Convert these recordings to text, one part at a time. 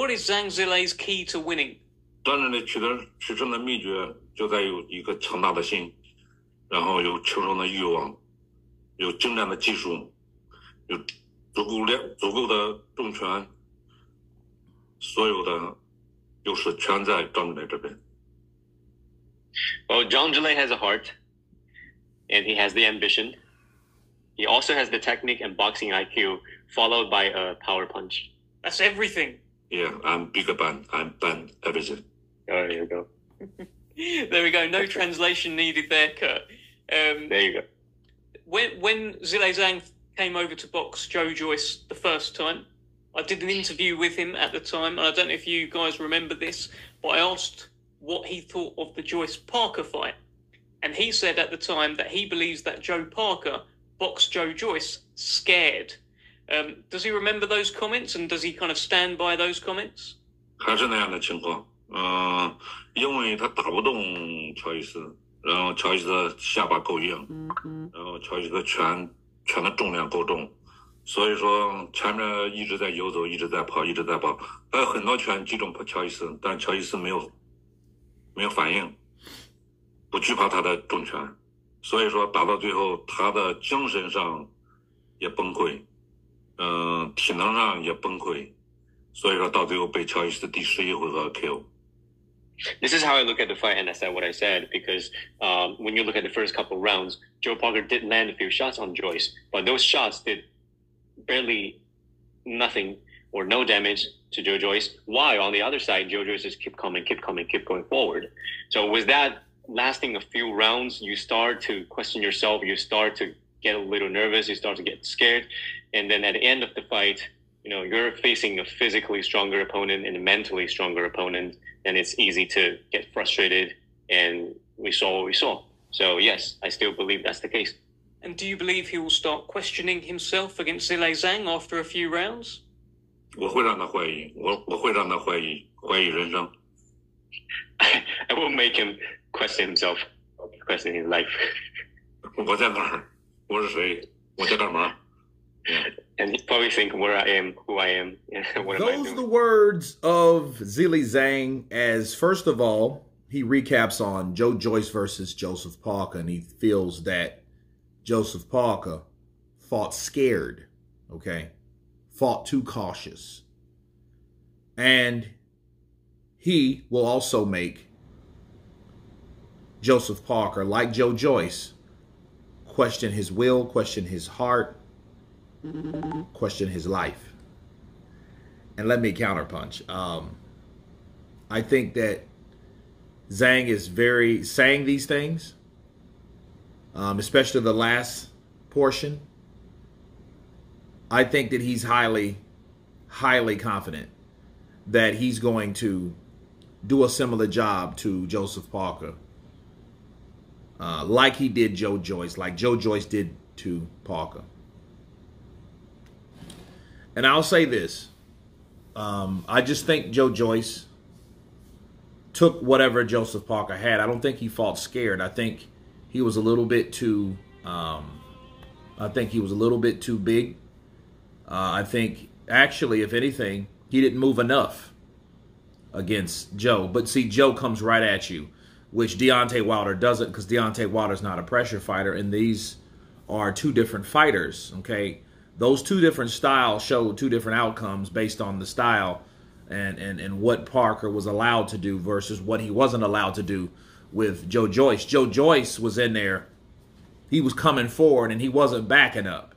what is Zhang Zhilei's key to winning? 当然的，取得取胜的秘诀就在于一个强大的心，然后有求胜的欲望，有精湛的技术，有足够的重拳，所有的优势全在张志磊这边。Well, Zhang Zhilei has a heart, and he has the ambition. He also has the technique and boxing IQ, followed by a power punch. That's everything. Yeah, I'm big ban. I'm ban everything. Oh, there you go. There we go. No translation needed there, Kurt. There you go. When Zhilei Zhang came over to box Joe Joyce the first time, I did an interview with him at the time, and I don't know if you guys remember this, but I asked what he thought of the Joyce-Parker fight. And he said at the time that he believes that Joe Parker boxed Joe Joyce scared. Does he remember those comments, and does he kind of stand by those comments? 还是那样的情况，因为他打不动乔伊斯，然后乔伊斯的下巴够硬，然后乔伊斯的拳的重量够重，所以说前面一直在游走，一直在跑，他有很多拳击中乔伊斯，但乔伊斯没有反应，不惧怕他的重拳，所以说打到最后，他的精神上也崩溃，体能上也崩溃，所以说到最后被乔伊斯第11回合 KO。 This is how I look at the fight, and I said what I said, because when you look at the first couple rounds, Joe Parker did land a few shots on Joyce, but those shots did barely nothing or no damage to Joe Joyce, while on the other side, Joe Joyce just keep going forward. So with that lasting a few rounds, you start to question yourself, you start to get a little nervous, you start to get scared, and then at the end of the fight, you know, you're facing a physically stronger opponent and a mentally stronger opponent, and it's easy to get frustrated, and we saw what we saw. So yes, I still believe that's the case. And do you believe he will start questioning himself against Zhilei Zhang after a few rounds? 我会让他怀疑，我会让他怀疑人生。I will make him question himself, question his life. 我在哪儿？我是谁？我在干嘛？ And he'd probably think where I am, who I am, what am I doing? Those are the words of Zhilei Zhang, as first of all, he recaps on Joe Joyce versus Joseph Parker, and he feels that Joseph Parker fought scared, okay? Fought too cautious. And he will also make Joseph Parker, like Joe Joyce, question his will, question his heart, question his life. And let me counterpunch. I think that Zhang is saying these things, especially the last portion. I think that he's highly confident that he's going to do a similar job to Joseph Parker, like he did Joe Joyce, like Joe Joyce did to Parker. And I'll say this. I just think Joe Joyce took whatever Joseph Parker had. I don't think he fought scared. I think he was a little bit too big. I think, actually, if anything, he didn't move enough against Joe. But see, Joe comes right at you, which Deontay Wilder doesn't, because Deontay Wilder's not a pressure fighter, and these are two different fighters, okay? Those two different styles show two different outcomes based on the style and what Parker was allowed to do versus what he wasn't allowed to do with Joe Joyce. Joe Joyce was in there. He was coming forward, and he wasn't backing up.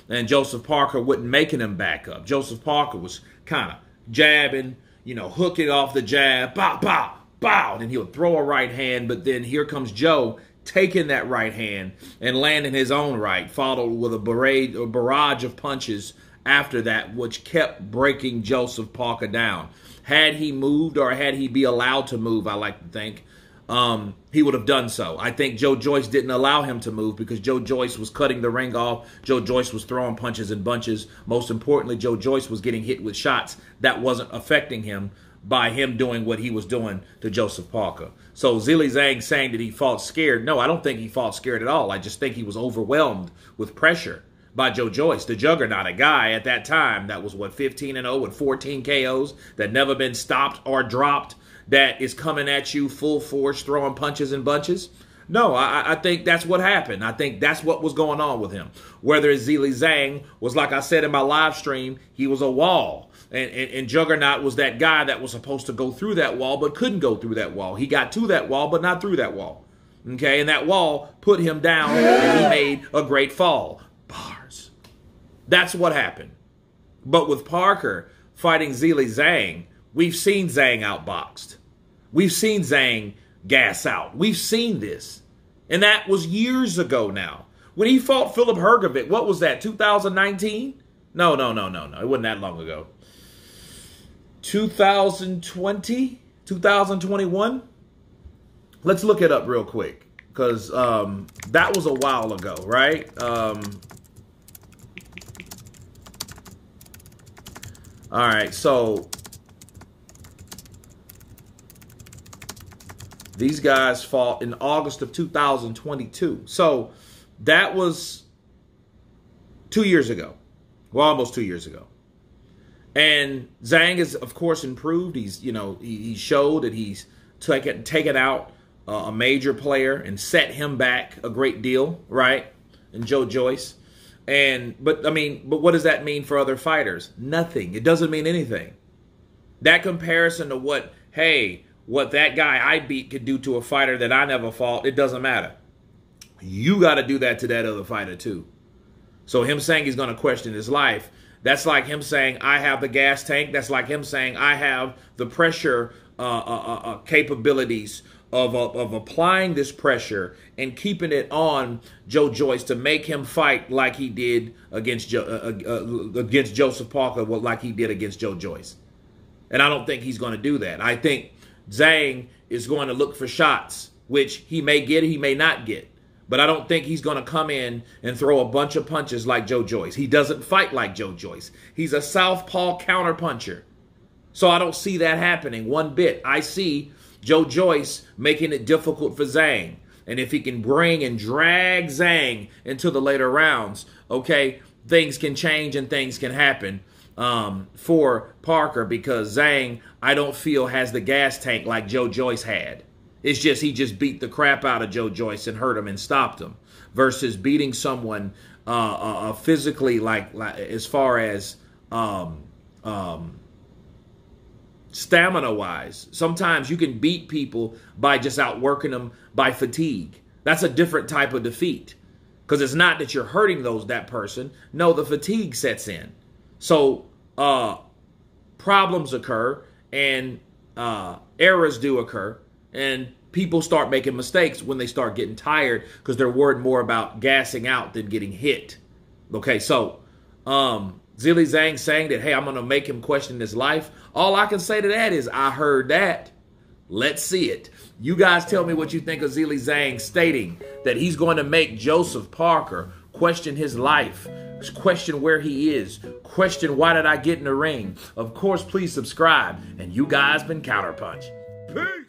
And Joseph Parker wasn't making him back up. Joseph Parker was kind of jabbing, you know, hooking off the jab, bow, bow, bow, and he'll throw a right hand, but then here comes Joe taking that right hand and landing his own right, followed with a barrage of punches after that, which kept breaking Joseph Parker down. Had he moved, or had he be allowed to move, I like to think, he would have done so. I think Joe Joyce didn't allow him to move because Joe Joyce was cutting the ring off. Joe Joyce was throwing punches in bunches. Most importantly, Joe Joyce was getting hit with shots that wasn't affecting him by him doing what he was doing to Joseph Parker. So Zhilei Zhang saying that he fought scared, no, I don't think he fought scared at all. I just think he was overwhelmed with pressure by Joe Joyce, the juggernaut, a guy at that time that was, 15-0 with 14 KOs, that never been stopped or dropped, that is coming at you full force, throwing punches and bunches. No, I think that's what happened. I think that's what was going on with him. Whether it's Zhilei Zhang was, like I said in my live stream, he was a wall. And Juggernaut was that guy that was supposed to go through that wall but couldn't go through that wall. He got to that wall but not through that wall. Okay, and that wall put him down and he made a great fall. Bars. That's what happened. But with Parker fighting Zhilei Zhang, we've seen Zhang outboxed. We've seen Zhang gas out. We've seen this. And that was years ago now. When he fought Philip Hrgovic, what was that, 2019? No. It wasn't that long ago. 2020? 2021? Let's look it up real quick. Because that was a while ago, right? All right, so these guys fought in August of 2022. So that was 2 years ago. Well, almost 2 years ago. And Zhang is, of course, improved. He's, he showed that he's taken out a major player and set him back a great deal, right? And Joe Joyce. But what does that mean for other fighters? Nothing. It doesn't mean anything. That comparison to what that guy I beat could do to a fighter that I never fought, it doesn't matter. You got to do that to that other fighter too. So him saying he's going to question his life, that's like him saying, I have the gas tank. That's like him saying, I have the pressure capabilities of applying this pressure and keeping it on Joe Joyce to make him fight like he did against Joseph Parker, like he did against Joe Joyce. And I don't think he's going to do that. I think Zhang is going to look for shots, which he may get, he may not get. But I don't think he's going to come in and throw a bunch of punches like Joe Joyce. He doesn't fight like Joe Joyce. He's a southpaw counterpuncher. So I don't see that happening one bit. I see Joe Joyce making it difficult for Zhang. And if he can bring and drag Zhang into the later rounds, okay, things can change and things can happen for Parker, because Zhang, I don't feel, has the gas tank like Joe Joyce had. It's just he just beat the crap out of Joe Joyce and hurt him and stopped him, versus beating someone physically, like as far as stamina-wise. Sometimes you can beat people by just outworking them by fatigue. That's a different type of defeat, because it's not that you're hurting that person. No, the fatigue sets in. So problems occur and errors do occur, and people start making mistakes when they start getting tired, because they're worried more about gassing out than getting hit. Okay, so Zhilei Zhang saying that, hey, I'm going to make him question his life. All I can say to that is, I heard that. Let's see it. You guys tell me what you think of Zhilei Zhang stating that he's going to make Joseph Parker question his life, question where he is, question why did I get in the ring. Of course, please subscribe. And you guys been Counterpunch. Peace.